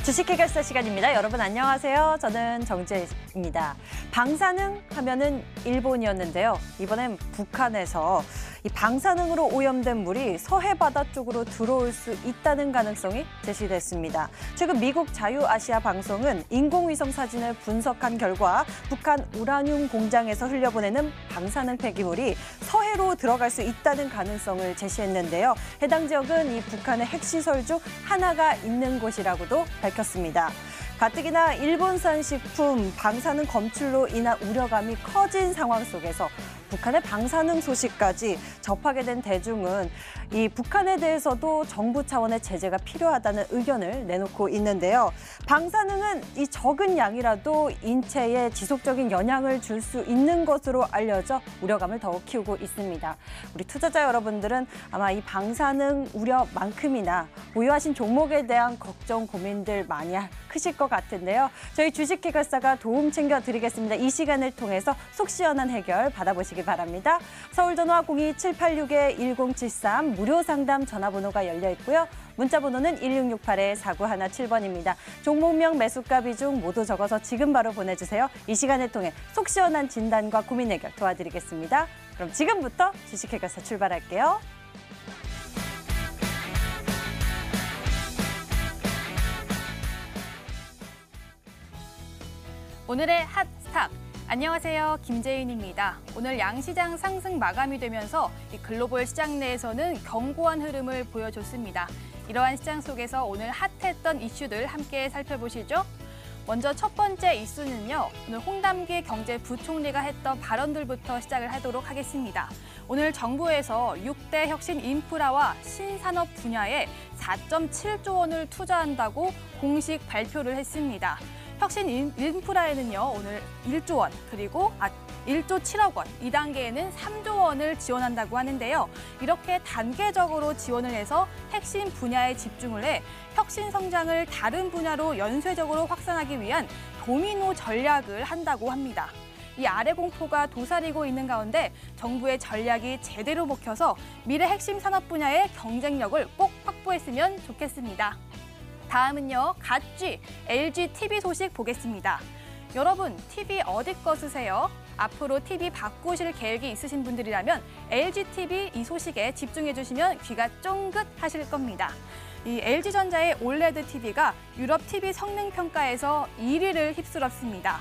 주식 해결사 시간입니다. 여러분 안녕하세요. 저는 정지혜입니다. 방사능 하면은 일본이었는데요. 이번엔 북한에서 이 방사능으로 오염된 물이 서해 바다 쪽으로 들어올 수 있다는 가능성이 제시됐습니다. 최근 미국 자유아시아 방송은 인공위성 사진을 분석한 결과 북한 우라늄 공장에서 흘려보내는 방사능 폐기물이 서해로 들어갈 수 있다는 가능성을 제시했는데요. 해당 지역은 이 북한의 핵시설 중 하나가 있는 곳이라고도 밝혔습니다. 가뜩이나 일본산 식품 방사능 검출로 인한 우려감이 커진 상황 속에서 북한의 방사능 소식까지 접하게 된 대중은 이 북한에 대해서도 정부 차원의 제재가 필요하다는 의견을 내놓고 있는데요. 방사능은 이 적은 양이라도 인체에 지속적인 영향을 줄 수 있는 것으로 알려져 우려감을 더욱 키우고 있습니다. 우리 투자자 여러분들은 아마 이 방사능 우려만큼이나 보유하신 종목에 대한 걱정, 고민들 많이 크실 것 같은데요. 저희 주식 해결사가 도움 챙겨드리겠습니다. 이 시간을 통해서 속 시원한 해결 받아보시기 바랍니다. 서울전화 02-786-1073 무료 상담 전화번호가 열려 있고요. 문자 번호는 1668-4917번입니다. 종목명, 매수가 비중 모두 적어서 지금 바로 보내주세요. 이 시간을 통해 속 시원한 진단과 고민 해결 도와드리겠습니다. 그럼 지금부터 주식 해결사 출발할게요. 오늘의 핫스탑. 안녕하세요. 김재인입니다. 오늘 양시장 상승 마감이 되면서 이 글로벌 시장 내에서는 견고한 흐름을 보여줬습니다. 이러한 시장 속에서 오늘 핫했던 이슈들 함께 살펴보시죠. 먼저 첫 번째 이슈는요. 오늘 홍남기 경제부총리가 했던 발언들부터 시작을 하도록 하겠습니다. 오늘 정부에서 6대 혁신 인프라와 신산업 분야에 4.7조 원을 투자한다고 공식 발표를 했습니다. 혁신 인프라에는요, 오늘 1조 원, 그리고 1조 7억 원, 2단계에는 3조 원을 지원한다고 하는데요. 이렇게 단계적으로 지원을 해서 핵심 분야에 집중을 해 혁신 성장을 다른 분야로 연쇄적으로 확산하기 위한 도미노 전략을 한다고 합니다. 이 아래 공포가 도사리고 있는 가운데 정부의 전략이 제대로 먹혀서 미래 핵심 산업 분야의 경쟁력을 꼭 확보했으면 좋겠습니다. 다음은요, 갓쥐, LG TV 소식 보겠습니다. 여러분, TV 어디 거 쓰세요? 앞으로 TV 바꾸실 계획이 있으신 분들이라면 LG TV 이 소식에 집중해 주시면 귀가 쫑긋하실 겁니다. 이 LG전자의 올레드 TV가 유럽 TV 성능 평가에서 1위를 휩쓸었습니다.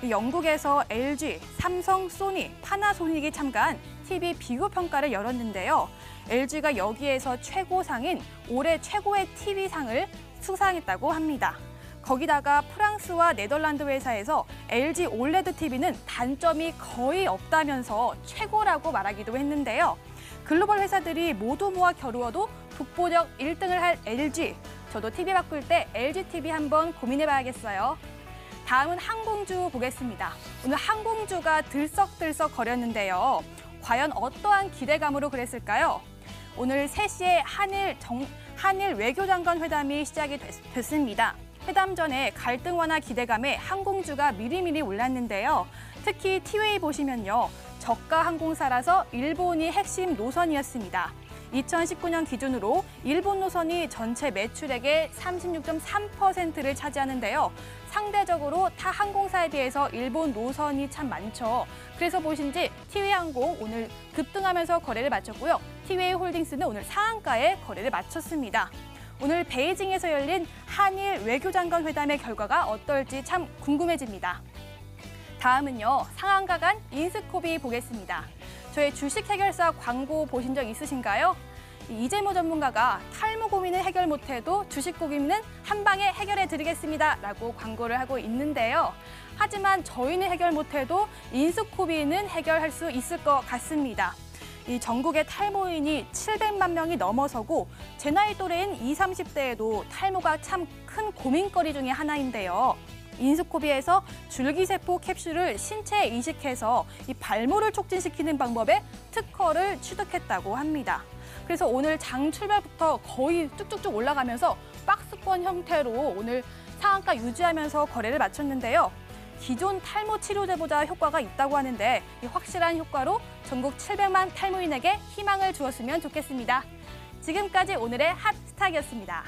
영국에서 LG, 삼성, 소니, 파나소닉이 참가한 TV 비교 평가를 열었는데요. LG가 여기에서 최고상인 올해 최고의 TV상을 수상했다고 합니다. 거기다가 프랑스와 네덜란드 회사에서 LG 올레드 TV는 단점이 거의 없다면서 최고라고 말하기도 했는데요. 글로벌 회사들이 모두 모아 겨루어도 독보적 1등을 할 LG. 저도 TV 바꿀 때 LG TV 한번 고민해봐야겠어요. 다음은 항공주 보겠습니다. 오늘 항공주가 들썩들썩 거렸는데요. 과연 어떠한 기대감으로 그랬을까요? 오늘 3시에 한일 외교장관 회담이 시작이 됐습니다. 회담 전에 갈등 완화 기대감에 항공주가 미리미리 올랐는데요. 특히 티웨이 보시면요. 저가 항공사라서 일본이 핵심 노선이었습니다. 2019년 기준으로 일본 노선이 전체 매출액의 36.3%를 차지하는데요. 상대적으로 타 항공사에 비해서 일본 노선이 참 많죠. 그래서 보신지 티웨이 항공 오늘 급등하면서 거래를 마쳤고요. 티웨이 홀딩스는 오늘 상한가에 거래를 마쳤습니다. 오늘 베이징에서 열린 한일 외교장관 회담의 결과가 어떨지 참 궁금해집니다. 다음은요, 상한가 간 인스코비 보겠습니다. 저의 주식 해결사 광고 보신 적 있으신가요? 이재모 전문가가 탈모 고민을 해결 못해도 주식 고민은 한 방에 해결해 드리겠습니다 라고 광고를 하고 있는데요. 하지만 저희는 해결 못해도 인스코비는 해결할 수 있을 것 같습니다. 이 전국의 탈모인이 700만 명이 넘어서고 제 나이 또래인 20, 30대에도 탈모가 참 큰 고민거리 중에 하나인데요. 인스코비에서 줄기세포 캡슐을 신체에 이식해서 이 발모를 촉진시키는 방법에 특허를 취득했다고 합니다. 그래서 오늘 장 출발부터 거의 쭉쭉쭉 올라가면서 박스권 형태로 오늘 상한가 유지하면서 거래를 마쳤는데요. 기존 탈모 치료제보다 효과가 있다고 하는데 이 확실한 효과로 전국 700만 탈모인에게 희망을 주었으면 좋겠습니다. 지금까지 오늘의 핫스탁이었습니다.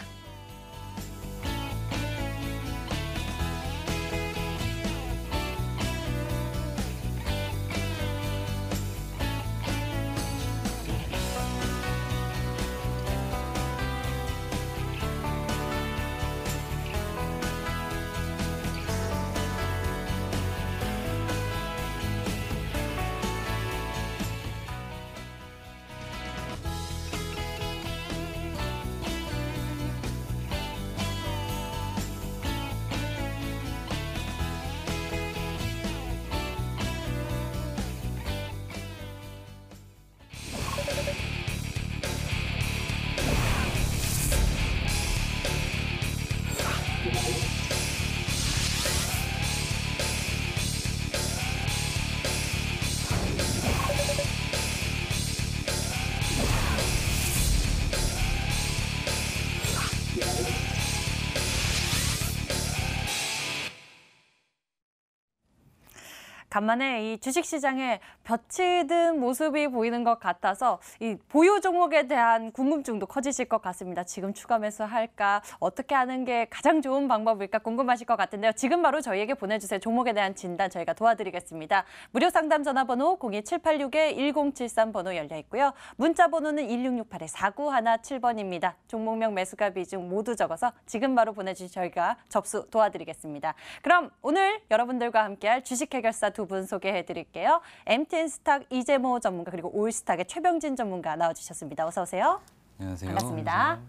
간만에 이 주식시장에 볕이 든 모습이 보이는 것 같아서 이 보유 종목에 대한 궁금증도 커지실 것 같습니다. 지금 추가 매수할까? 어떻게 하는 게 가장 좋은 방법일까 궁금하실 것 같은데요. 지금 바로 저희에게 보내주세요. 종목에 대한 진단 저희가 도와드리겠습니다. 무료 상담 전화번호 02786-1073 번호 열려 있고요. 문자 번호는 1668-4917번입니다. 종목명 매수가 비중 모두 적어서 지금 바로 보내주시 저희가 접수 도와드리겠습니다. 그럼 오늘 여러분들과 함께할 주식 해결사 두 분 소개해드릴게요. MTN스탁 이재모 전문가 그리고 올스탁의 최병진 전문가 나와주셨습니다. 어서 오세요. 안녕하세요. 반갑습니다.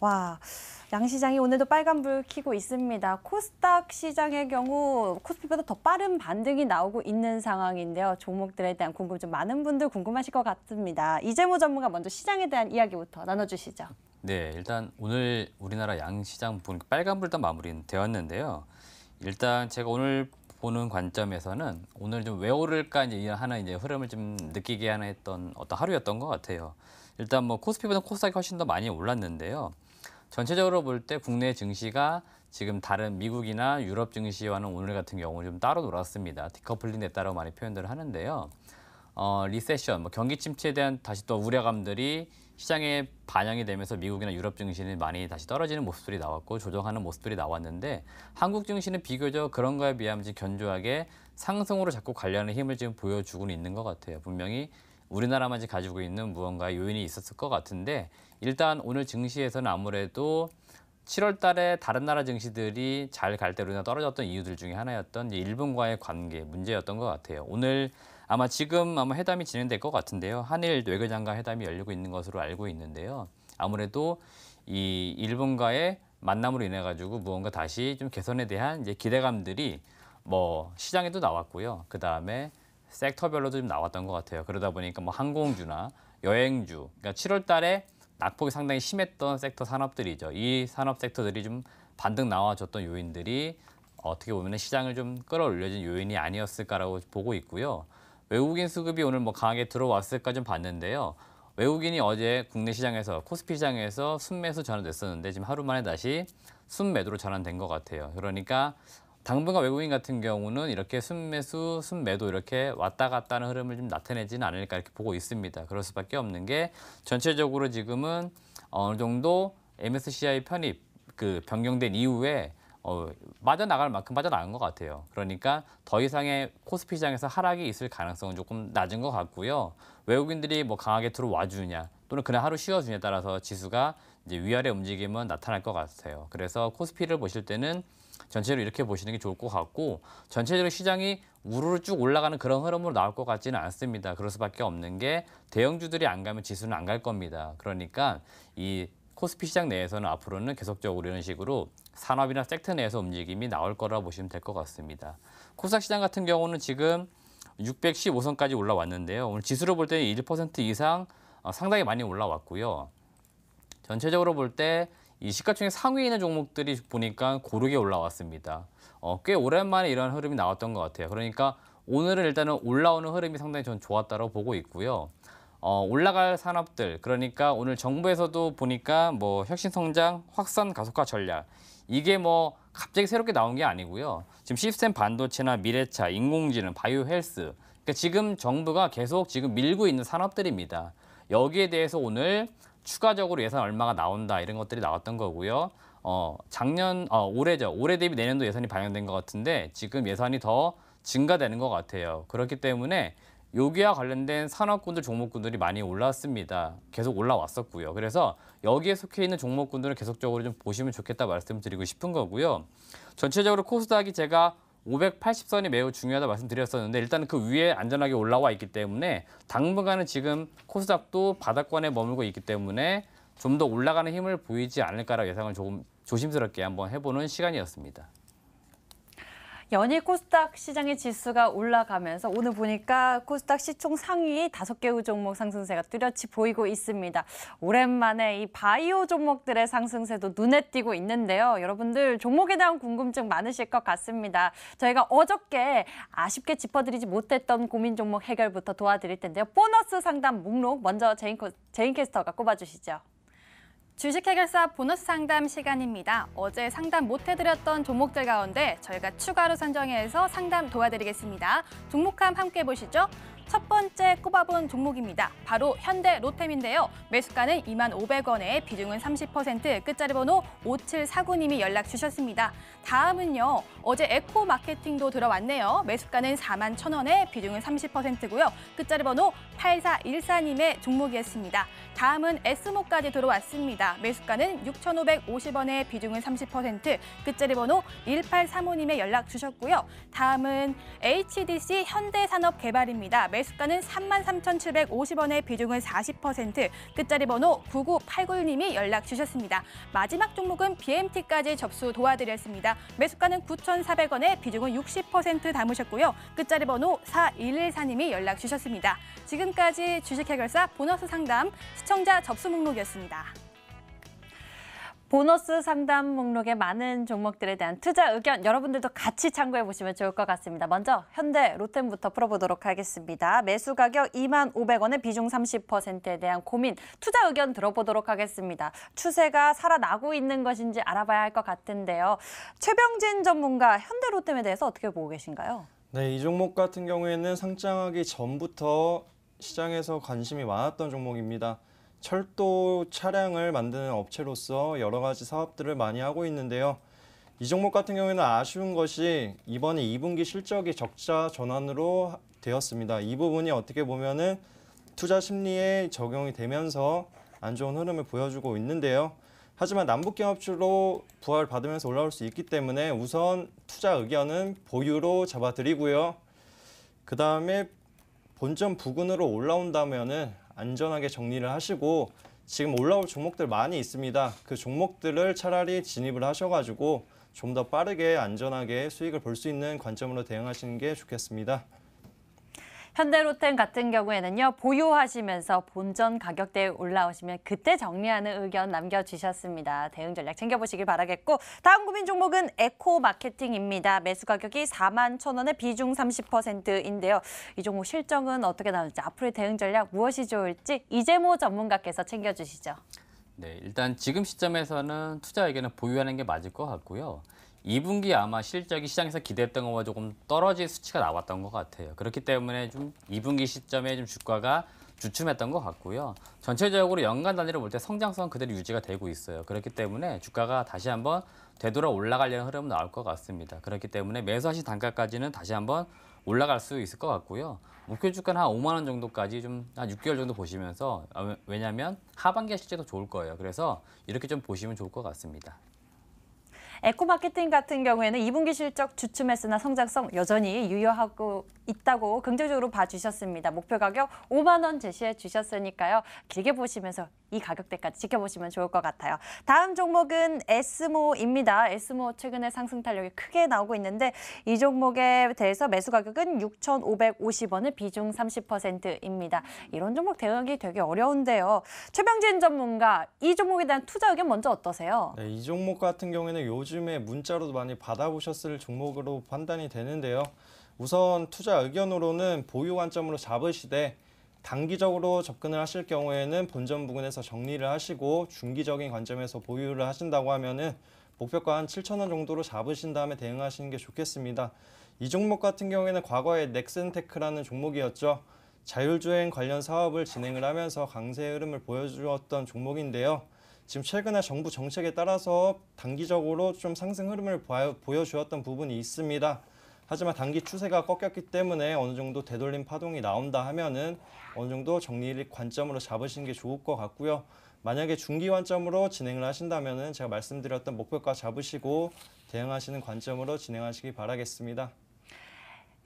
와, 양시장이 오늘도 빨간불 켜고 있습니다. 코스닥 시장의 경우 코스피보다 더 빠른 반등이 나오고 있는 상황인데요. 종목들에 대한 궁금증 많은 분들 궁금하실 것 같습니다. 이재모 전문가 먼저 시장에 대한 이야기부터 나눠주시죠. 네, 일단 오늘 우리나라 양시장 보니까 빨간불 단 마무리는 되었는데요. 일단 제가 오늘 보는 관점에서는 오늘 좀 왜 오를까 하는 흐름을 좀 느끼게 하는 했던 어떤 하루였던 것 같아요. 일단 뭐 코스피보다 코스닥이 훨씬 더 많이 올랐는데요. 전체적으로 볼 때 국내 증시가 지금 다른 미국이나 유럽 증시와는 오늘 같은 경우 좀 따로 놀았습니다. 디커플링 됐다라고 많이 표현들을 하는데요. 리세션, 뭐 경기 침체에 대한 다시 또 우려감들이 시장에 반영이 되면서 미국이나 유럽 증시는 많이 다시 떨어지는 모습들이 나왔고 조정하는 모습들이 나왔는데 한국 증시는 비교적 그런 거에 비하면 견조하게 상승으로 자꾸 관련한 힘을 지금 보여주고는 있는 것 같아요. 분명히 우리나라만 가지고 있는 무언가의 요인이 있었을 것 같은데 일단 오늘 증시에서는 아무래도 7월 달에 다른 나라 증시들이 잘 갈 대로 인해 떨어졌던 이유들 중에 하나였던 일본과의 관계 문제였던 것 같아요. 오늘 아마 지금 회담이 진행될 것 같은데요. 한일 외교장관 회담이 열리고 있는 것으로 알고 있는데요. 아무래도 이 일본과의 만남으로 인해 가지고 무언가 다시 좀 개선에 대한 기대감들이 뭐 시장에도 나왔고요. 그 다음에 섹터별로도 좀 나왔던 것 같아요. 그러다 보니까 뭐 항공주나 여행주, 그러니까 7월 달에 낙폭이 상당히 심했던 섹터 산업들이죠. 이 산업 섹터들이 좀 반등 나와줬던 요인들이 어떻게 보면 시장을 좀 끌어올려준 요인이 아니었을까라고 보고 있고요. 외국인 수급이 오늘 뭐 강하게 들어왔을까 좀 봤는데요. 외국인이 어제 국내 시장에서 코스피 시장에서 순매수 전환됐었는데 지금 하루 만에 다시 순매도로 전환된 것 같아요. 그러니까 당분간 외국인 같은 경우는 이렇게 순매수, 순매도 이렇게 왔다 갔다 하는 흐름을 좀 나타내지는 않을까 이렇게 보고 있습니다. 그럴 수밖에 없는 게 전체적으로 지금은 어느 정도 MSCI 편입 변경된 이후에 빠져나갈 만큼 빠져나간 것 같아요. 그러니까 더 이상의 코스피 시장에서 하락이 있을 가능성은 조금 낮은 것 같고요. 외국인들이 뭐 강하게 들어와 주냐 또는 그냥 하루 쉬어주냐에 따라서 지수가 위아래 움직임은 나타날 것 같아요. 그래서 코스피를 보실 때는 전체로 이렇게 보시는 게 좋을 것 같고 전체적으로 시장이 우르르 쭉 올라가는 그런 흐름으로 나올 것 같지는 않습니다. 그럴 수밖에 없는 게 대형주들이 안 가면 지수는 안 갈 겁니다. 그러니까 이 코스피 시장 내에서는 앞으로는 계속적으로 이런 식으로 산업이나 섹터 내에서 움직임이 나올 거라 보시면 될 것 같습니다. 코스닥 시장 같은 경우는 지금 615선까지 올라왔는데요. 오늘 지수로 볼 때는 1% 이상 상당히 많이 올라왔고요. 전체적으로 볼 때 이 시가총액 상위에 있는 종목들이 보니까 고르게 올라왔습니다. 꽤 오랜만에 이런 흐름이 나왔던 것 같아요. 그러니까 오늘은 일단은 올라오는 흐름이 상당히 전 좋았다고 보고 있고요. 올라갈 산업들, 그러니까 오늘 정부에서도 보니까 뭐 혁신성장, 확산 가속화 전략, 이게 뭐 갑자기 새롭게 나온 게 아니고요. 지금 시스템 반도체나 미래차, 인공지능, 바이오 헬스, 그러니까 지금 정부가 계속 지금 밀고 있는 산업들입니다. 여기에 대해서 오늘 추가적으로 예산 얼마가 나온다 이런 것들이 나왔던 거고요. 올해죠. 올해 대비 내년도 예산이 반영된 것 같은데 지금 예산이 더 증가되는 것 같아요. 그렇기 때문에 여기와 관련된 산업군들, 종목군들이 많이 올랐습니다. 계속 올라왔었고요. 그래서 여기에 속해 있는 종목군들을 계속적으로 좀 보시면 좋겠다 말씀드리고 싶은 거고요. 전체적으로 코스닥이 제가 580선이 매우 중요하다 말씀드렸었는데 일단 그 위에 안전하게 올라와 있기 때문에 당분간은 지금 코스닥도 바닥권에 머물고 있기 때문에 좀 더 올라가는 힘을 보이지 않을까라고 예상을 조금 조심스럽게 한번 해보는 시간이었습니다. 연일 코스닥 시장의 지수가 올라가면서 오늘 보니까 코스닥 시총 상위 5개 종목 상승세가 뚜렷이 보이고 있습니다. 오랜만에 이 바이오 종목들의 상승세도 눈에 띄고 있는데요. 여러분들 종목에 대한 궁금증 많으실 것 같습니다. 저희가 어저께 아쉽게 짚어드리지 못했던 고민 종목 해결부터 도와드릴 텐데요. 보너스 상담 목록 먼저 제인 캐스터가 꼽아주시죠. 주식 해결사 보너스 상담 시간입니다. 어제 상담 못 해드렸던 종목들 가운데 저희가 추가로 선정해서 상담 도와드리겠습니다. 종목함 함께 보시죠. 첫 번째 꼽아본 종목입니다. 바로 현대 로템인데요. 매수가는 25,500원에 비중은 30%, 끝자리 번호 5749님이 연락 주셨습니다. 다음은요. 어제 에코 마케팅도 들어왔네요. 매수가는 41,000원에 비중은 30%고요. 끝자리 번호 8414님의 종목이었습니다. 다음은 에스모까지 들어왔습니다. 매수가는 6,550원에 비중은 30%, 끝자리 번호 1835님의 연락 주셨고요. 다음은 HDC 현대산업개발입니다. 매수가는 33,750원에 비중은 40%, 끝자리 번호 9989님이 연락 주셨습니다. 마지막 종목은 BMT까지 접수 도와드렸습니다. 매수가는 9,400원에 비중은 60% 담으셨고요. 끝자리 번호 4114님이 연락 주셨습니다. 지금까지 주식 해결사 보너스 상담 시청자 접수 목록이었습니다. 보너스 상담 목록의 많은 종목들에 대한 투자 의견 여러분들도 같이 참고해 보시면 좋을 것 같습니다. 먼저 현대 로템부터 풀어보도록 하겠습니다. 매수 가격 25,500원에 비중 30%에 대한 고민, 투자 의견 들어보도록 하겠습니다. 추세가 살아나고 있는 것인지 알아봐야 할 것 같은데요. 최병진 전문가 현대 로템에 대해서 어떻게 보고 계신가요? 네, 이 종목 같은 경우에는 상장하기 전부터 시장에서 관심이 많았던 종목입니다. 철도 차량을 만드는 업체로서 여러 가지 사업들을 많이 하고 있는데요. 이 종목 같은 경우에는 아쉬운 것이 이번에 2분기 실적이 적자 전환으로 되었습니다. 이 부분이 어떻게 보면은 투자 심리에 적용이 되면서 안 좋은 흐름을 보여주고 있는데요. 하지만 남북경합주로 부활받으면서 올라올 수 있기 때문에 우선 투자 의견은 보유로 잡아드리고요. 그 다음에 본전 부근으로 올라온다면은 안전하게 정리를 하시고 지금 올라올 종목들 많이 있습니다. 그 종목들을 차라리 진입을 하셔가지고 좀 더 빠르게 안전하게 수익을 볼 수 있는 관점으로 대응하시는 게 좋겠습니다. 현대로템 같은 경우에는요. 보유하시면서 본전 가격대에 올라오시면 그때 정리하는 의견 남겨주셨습니다. 대응 전략 챙겨보시길 바라겠고 다음 고민 종목은 에코 마케팅입니다. 매수 가격이 41,000원에 비중 30%인데요. 이 종목 실적은 어떻게 나올지 앞으로의 대응 전략 무엇이 좋을지 이재모 전문가께서 챙겨주시죠. 네, 일단 지금 시점에서는 투자 의견은 보유하는 게 맞을 것 같고요. 2분기 아마 실적이 시장에서 기대했던 것보다 조금 떨어질 수치가 나왔던 것 같아요. 그렇기 때문에 좀 2분기 시점에 좀 주가가 주춤했던 것 같고요. 전체적으로 연간 단위로 볼 때 성장성 그대로 유지가 되고 있어요. 그렇기 때문에 주가가 다시 한번 되돌아 올라가려는 흐름은 나올 것 같습니다. 그렇기 때문에 매수하신 단가까지는 다시 한번 올라갈 수 있을 것 같고요. 목표 주가는 한 5만 원 정도까지 좀 한 6개월 정도 보시면서 왜냐하면 하반기에 실제도 좋을 거예요. 그래서 이렇게 좀 보시면 좋을 것 같습니다. 에코마케팅 같은 경우에는 2분기 실적 주춤했으나 성장성 여전히 유효하고 있다고 긍정적으로 봐주셨습니다. 목표 가격 5만 원 제시해 주셨으니까요. 길게 보시면서 이 가격대까지 지켜보시면 좋을 것 같아요. 다음 종목은 에스모입니다. 에스모 최근에 상승 탄력이 크게 나오고 있는데 이 종목에 대해서 매수 가격은 6,550원을 비중 30%입니다. 이런 종목 대응이 되게 어려운데요. 최병진 전문가, 이 종목에 대한 투자 의견 먼저 어떠세요? 네, 이 종목 같은 경우에는 요즘에 문자로도 많이 받아보셨을 종목으로 판단이 되는데요. 우선 투자 의견으로는 보유 관점으로 잡으시되 단기적으로 접근을 하실 경우에는 본전 부근에서 정리를 하시고 중기적인 관점에서 보유를 하신다고 하면은 목표가 한 7,000원 정도로 잡으신 다음에 대응하시는 게 좋겠습니다. 이 종목 같은 경우에는 과거에 넥센테크라는 종목이었죠. 자율주행 관련 사업을 진행을 하면서 강세 흐름을 보여주었던 종목인데요. 지금 최근에 정부 정책에 따라서 단기적으로 좀 상승 흐름을 보여주었던 부분이 있습니다. 하지만 단기 추세가 꺾였기 때문에 어느 정도 되돌림 파동이 나온다 하면은 어느 정도 정리 관점으로 잡으시는 게 좋을 것 같고요. 만약에 중기 관점으로 진행을 하신다면은 제가 말씀드렸던 목표가 잡으시고 대응하시는 관점으로 진행하시기 바라겠습니다.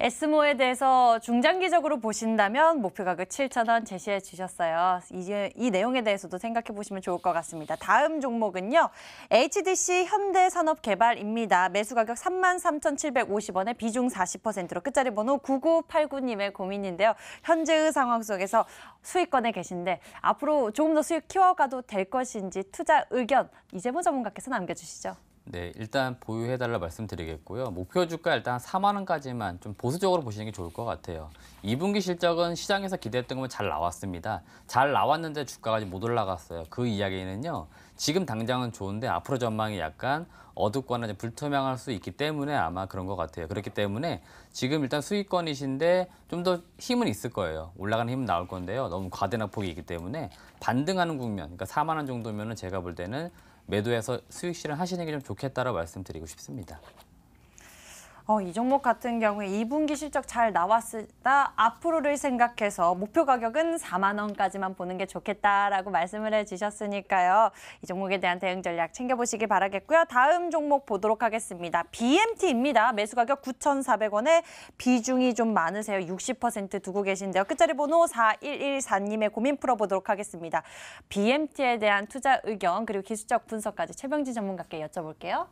에스모에 대해서 중장기적으로 보신다면 목표 가격 7,000원 제시해 주셨어요. 이제 이 내용에 대해서도 생각해 보시면 좋을 것 같습니다. 다음 종목은요. HDC 현대산업개발입니다. 매수 가격 33,750원에 비중 40%로 끝자리 번호 9989님의 고민인데요. 현재의 상황 속에서 수익권에 계신데 앞으로 조금 더 수익 키워가도 될 것인지 투자 의견 이재모 전문가께서 남겨주시죠. 네, 일단 보유해달라 말씀드리겠고요. 목표 주가 일단 4만 원까지만 좀 보수적으로 보시는 게 좋을 것 같아요. 2분기 실적은 시장에서 기대했던 것만 잘 나왔습니다. 잘 나왔는데 주가가 못 올라갔어요. 그 이야기는요. 지금 당장은 좋은데 앞으로 전망이 약간 어둡거나 이제 불투명할 수 있기 때문에 아마 그런 것 같아요. 그렇기 때문에 지금 일단 수익권이신데 좀 더 힘은 있을 거예요. 올라가는 힘은 나올 건데요. 너무 과대낙폭이 있기 때문에 반등하는 국면, 그러니까 4만 원 정도면은 제가 볼 때는 매도해서 수익 실현하시는 게 좀 좋겠다라고 말씀드리고 싶습니다. 이 종목 같은 경우에 2분기 실적 잘 나왔으다 앞으로를 생각해서 목표 가격은 4만 원까지만 보는 게 좋겠다라고 말씀을 해주셨으니까요. 이 종목에 대한 대응 전략 챙겨보시기 바라겠고요. 다음 종목 보도록 하겠습니다. BMT입니다. 매수 가격 9,400원에 비중이 좀 많으세요. 60% 두고 계신데요. 끝자리 번호 4114님의 고민 풀어보도록 하겠습니다. BMT에 대한 투자 의견 그리고 기술적 분석까지 최병진 전문가께 여쭤볼게요.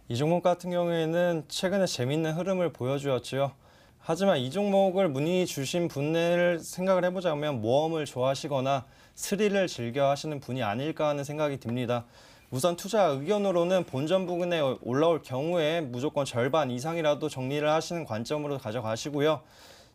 이 종목 같은 경우에는 최근에 재밌는 흐름을 보여주었죠. 하지만 이 종목을 문의 주신 분을 생각을 해보자면 모험을 좋아하시거나 스릴을 즐겨 하시는 분이 아닐까 하는 생각이 듭니다. 우선 투자 의견으로는 본전 부근에 올라올 경우에 무조건 절반 이상이라도 정리를 하시는 관점으로 가져가시고요.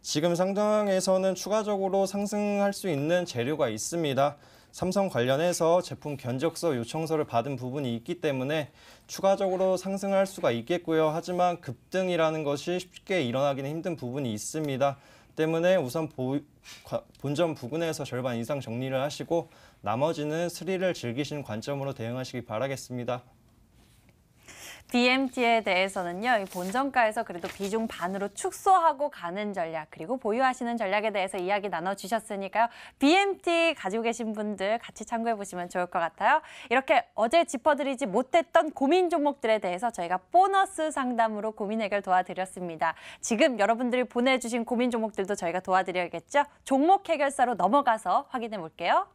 지금 상장에서는 추가적으로 상승할 수 있는 재료가 있습니다. 삼성 관련해서 제품 견적서 요청서를 받은 부분이 있기 때문에 추가적으로 상승할 수가 있겠고요. 하지만 급등이라는 것이 쉽게 일어나기는 힘든 부분이 있습니다. 때문에 우선 본전 부근에서 절반 이상 정리를 하시고 나머지는 스릴을 즐기시는 관점으로 대응하시기 바라겠습니다. BMT에 대해서는요, 이 본전가에서 그래도 비중 반으로 축소하고 가는 전략, 그리고 보유하시는 전략에 대해서 이야기 나눠주셨으니까요. BMT 가지고 계신 분들 같이 참고해 보시면 좋을 것 같아요. 이렇게 어제 짚어드리지 못했던 고민 종목들에 대해서 저희가 보너스 상담으로 고민 해결 도와드렸습니다. 지금 여러분들이 보내주신 고민 종목들도 저희가 도와드려야겠죠? 종목 해결사로 넘어가서 확인해 볼게요.